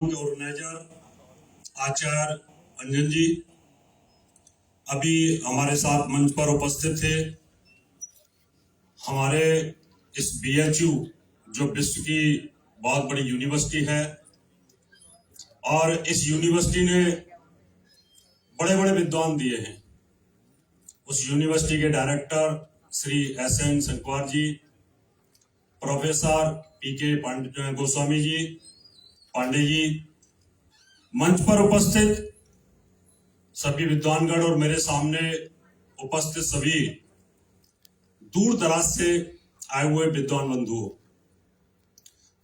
Organiser आचार्य अंजन जी अभी हमारे साथ मंच पर उपस्थित थे। हमारे इस बीएचयू जो विश्व की बहुत बड़ी यूनिवर्सिटी है और इस यूनिवर्सिटी ने बड़े बड़े विद्वान दिए हैं। उस यूनिवर्सिटी के डायरेक्टर श्री एस.एन. संकवार जी, प्रोफेसर पी.के. गोस्वामी जी, पांडे जी, मंच पर उपस्थित सभी विद्वानगण और मेरे सामने उपस्थित सभी दूर दराज से आए हुए विद्वान बंधुओं,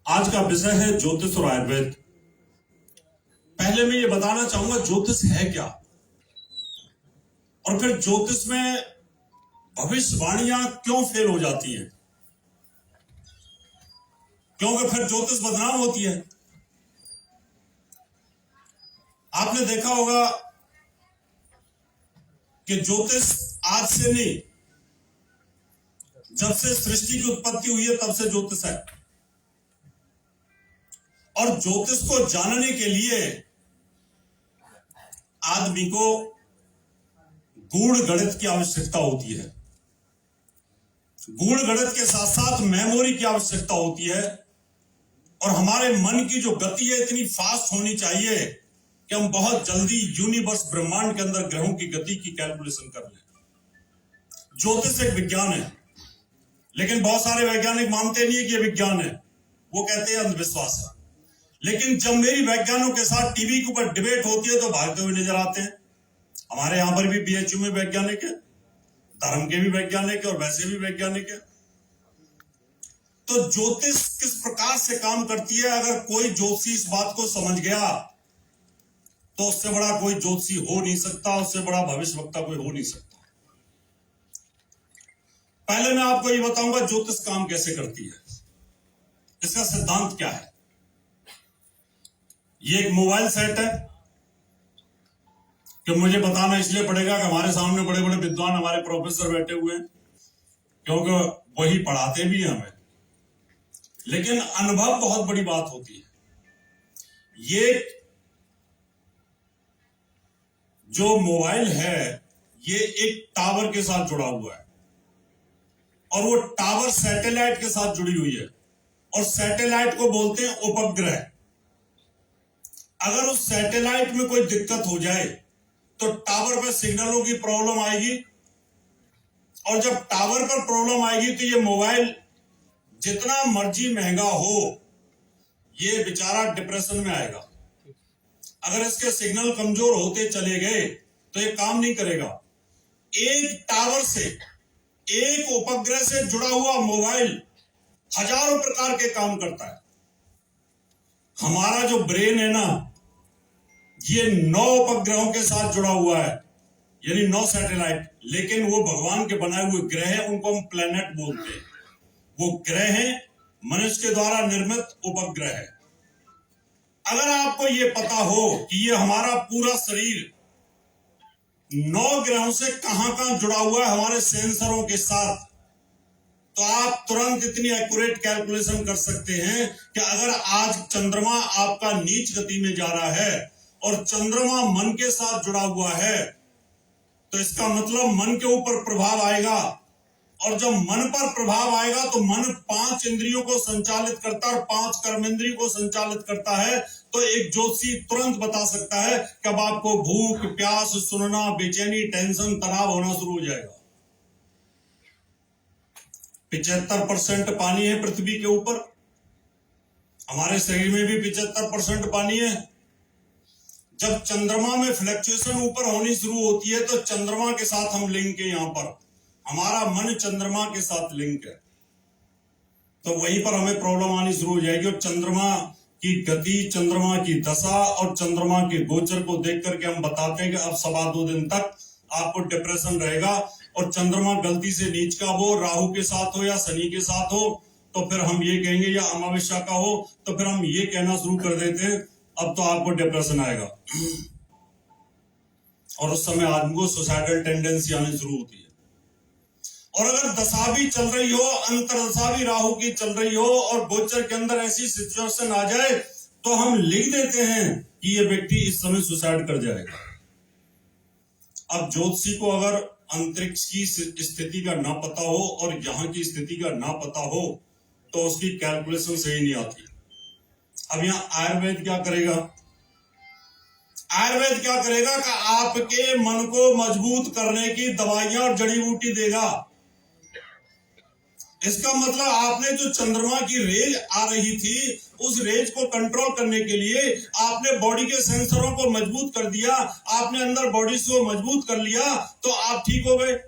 आज का विषय है ज्योतिष और आयुर्वेद। पहले मैं ये बताना चाहूंगा ज्योतिष है क्या, और फिर ज्योतिष में भविष्यवाणियां क्यों फेल हो जाती हैं, क्योंकि फिर ज्योतिष बदनाम होती है। आपने देखा होगा कि ज्योतिष आज से नहीं, जब से सृष्टि की उत्पत्ति हुई है तब से ज्योतिष है। और ज्योतिष को जानने के लिए आदमी को गूढ़ गणित की आवश्यकता होती है। गूढ़ गणित के साथ साथ मेमोरी की आवश्यकता होती है, और हमारे मन की जो गति है इतनी फास्ट होनी चाहिए कि हम बहुत जल्दी यूनिवर्स ब्रह्मांड के अंदर ग्रहों की गति की कैलकुलेशन कर लें। ज्योतिष एक विज्ञान है, लेकिन बहुत सारे वैज्ञानिक मानते नहीं है कि यह विज्ञान है, वो कहते हैं अंधविश्वास है। लेकिन जब मेरी वैज्ञानिकों के साथ टीवी के ऊपर डिबेट होती है तो भागते हुए नजर आते हैं। हमारे यहां पर भी बीएचयू में वैज्ञानिक है, धर्म के भी वैज्ञानिक है और वैसे भी वैज्ञानिक है। तो ज्योतिष किस प्रकार से काम करती है, अगर कोई ज्योतिषी इस बात को समझ गया तो उससे बड़ा कोई ज्योतिषी हो नहीं सकता, उससे बड़ा भविष्यवक्ता कोई हो नहीं सकता। पहले मैं आपको ये बताऊंगा ज्योतिष काम कैसे करती है, इसका सिद्धांत क्या है। ये एक मोबाइल सेट है कि मुझे बताना इसलिए पड़ेगा कि हमारे सामने बड़े बड़े विद्वान हमारे प्रोफेसर बैठे हुए हैं, क्योंकि वही पढ़ाते भी हैं हमें। लेकिन अनुभव बहुत बड़ी बात होती है। ये जो मोबाइल है ये एक टावर के साथ जुड़ा हुआ है, और वो टावर सैटेलाइट के साथ जुड़ी हुई है, और सैटेलाइट को बोलते हैं उपग्रह। अगर उस सैटेलाइट में कोई दिक्कत हो जाए तो टावर पर सिग्नलों की प्रॉब्लम आएगी, और जब टावर पर प्रॉब्लम आएगी तो ये मोबाइल जितना मर्जी महंगा हो ये बेचारा डिप्रेशन में आएगा। अगर इसके सिग्नल कमजोर होते चले गए तो ये काम नहीं करेगा। एक टावर से, एक उपग्रह से जुड़ा हुआ मोबाइल हजारों प्रकार के काम करता है। हमारा जो ब्रेन है ना, ये 9 उपग्रहों के साथ जुड़ा हुआ है, यानी 9 सैटेलाइट। लेकिन वो भगवान के बनाए हुए ग्रह हैं, उनको हम प्लेनेट बोलते हैं। वो ग्रह हैं, मनुष्य के द्वारा निर्मित उपग्रह है। अगर आपको ये पता हो कि ये हमारा पूरा शरीर 9 ग्रहों से कहां जुड़ा हुआ है हमारे सेंसरों के साथ, तो आप तुरंत इतनी एक्यूरेट कैलकुलेशन कर सकते हैं कि अगर आज चंद्रमा आपका नीच गति में जा रहा है और चंद्रमा मन के साथ जुड़ा हुआ है, तो इसका मतलब मन के ऊपर प्रभाव आएगा, और जब मन पर प्रभाव आएगा तो मन 5 इंद्रियों को संचालित करता है और 5 कर्मेंद्रियों को संचालित करता है। तो एक ज्योतिषी तुरंत बता सकता है कि अब आपको भूख, प्यास, सुनना, बेचैनी, टेंशन, तनाव होना शुरू हो जाएगा। 75% पानी है पृथ्वी के ऊपर, हमारे शरीर में भी 75% पानी है। जब चंद्रमा में फ्लक्चुएशन ऊपर होनी शुरू होती है तो चंद्रमा के साथ हम लिंक है, यहां पर हमारा मन चंद्रमा के साथ लिंक है, तो वहीं पर हमें प्रॉब्लम आनी शुरू हो जाएगी। और चंद्रमा की गति, चंद्रमा की दशा और चंद्रमा के गोचर को देख करके हम बताते हैं कि अब 2.25 दिन तक आपको डिप्रेशन रहेगा। और चंद्रमा गलती से नीच का हो, राहु के साथ हो या शनि के साथ हो, तो फिर हम ये कहेंगे, या अमावस्या का हो तो फिर हम ये कहना शुरू कर देते हैं अब तो आपको डिप्रेशन आएगा, और उस समय आदमी को सुसाइडल टेंडेंसी आनी शुरू होती है। और अगर दशा भी चल रही हो, अंतरदशा भी राहु की चल रही हो, और गोचर के अंदर ऐसी सिचुएशन आ जाए तो हम लिख देते हैं कि ये व्यक्ति इस समय सुसाइड कर जाएगा। अब ज्योतिषी को अगर अंतरिक्ष की स्थिति का ना पता हो और यहाँ की स्थिति का ना पता हो तो उसकी कैलकुलेशन सही नहीं आती। अब यहाँ आयुर्वेद क्या करेगा? आयुर्वेद क्या करेगा कि आपके मन को मजबूत करने की दवाइयां और जड़ी बूटी देगा। इसका मतलब आपने जो चंद्रमा की रेज आ रही थी उस रेज को कंट्रोल करने के लिए आपने बॉडी के सेंसरों को मजबूत कर दिया, आपने अंदर बॉडी को मजबूत कर लिया तो आप ठीक हो गए।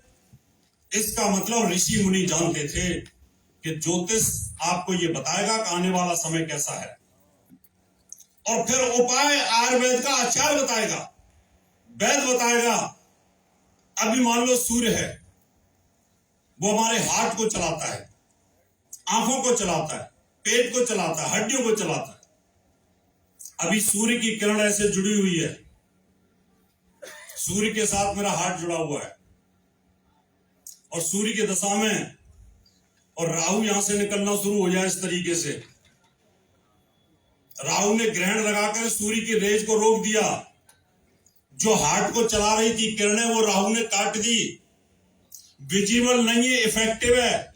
इसका मतलब ऋषि मुनि जानते थे कि ज्योतिष आपको ये बताएगा कि आने वाला समय कैसा है, और फिर उपाय आयुर्वेद का आचार्य बताएगा, वैद्य बताएगा। अभी मान लो सूर्य है, वो हमारे हार्ट को चलाता है, आंखों को चलाता है, पेट को चलाता है, हड्डियों को चलाता है। अभी सूर्य की किरण ऐसे जुड़ी हुई है, सूर्य के साथ मेरा हार्ट जुड़ा हुआ है, और सूर्य की दशा में और राहु यहां से निकलना शुरू हो जाए इस तरीके से, राहु ने ग्रहण लगाकर सूर्य की रेज को रोक दिया, जो हार्ट को चला रही थी किरणें वो राहु ने काट दी। विजिबल नहीं है, इफेक्टिव है।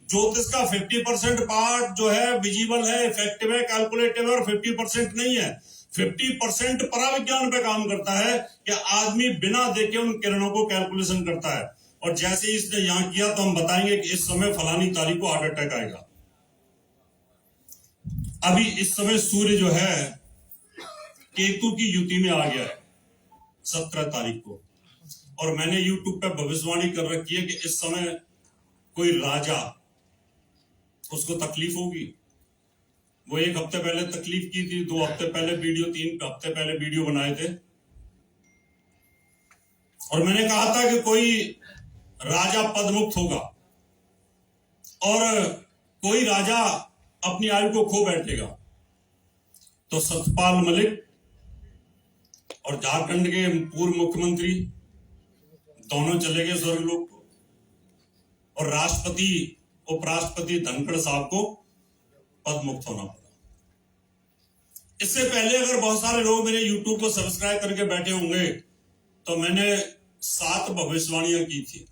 ज्योतिष का 50% पार्ट जो है विजिबल है, इफेक्टिव है, कैलकुलेटिव है, और 50% नहीं है। 50% पराविज्ञान पे काम करता है कि आदमी बिना देखे उन किरणों को कैलकुलेशन करता है, और जैसे ही इसने यहां किया तो हम बताएंगे कि इस समय फलानी तारीख को हार्ट अटैक आएगा। अभी इस समय सूर्य जो है केतु की युति में आ गया है 17 तारीख को, और मैंने यूट्यूब पे भविष्यवाणी कर रखी है कि इस समय कोई राजा, उसको तकलीफ होगी। वो 1 हफ्ते पहले तकलीफ की थी, 2 हफ्ते पहले वीडियो, 3 हफ्ते पहले वीडियो बनाए थे, और मैंने कहा था कि कोई राजा पदमुक्त होगा और कोई राजा अपनी आयु को खो बैठेगा। तो सत्यपाल मलिक और झारखंड के पूर्व मुख्यमंत्री दोनों चले गए स्वर्गलोक को, और राष्ट्रपति उपराष्ट्रपति धनखड़ साहब को पद मुक्त होना पड़ा। इससे पहले अगर बहुत सारे लोग मेरे YouTube को सब्सक्राइब करके बैठे होंगे तो मैंने 7 भविष्यवाणियां की थी।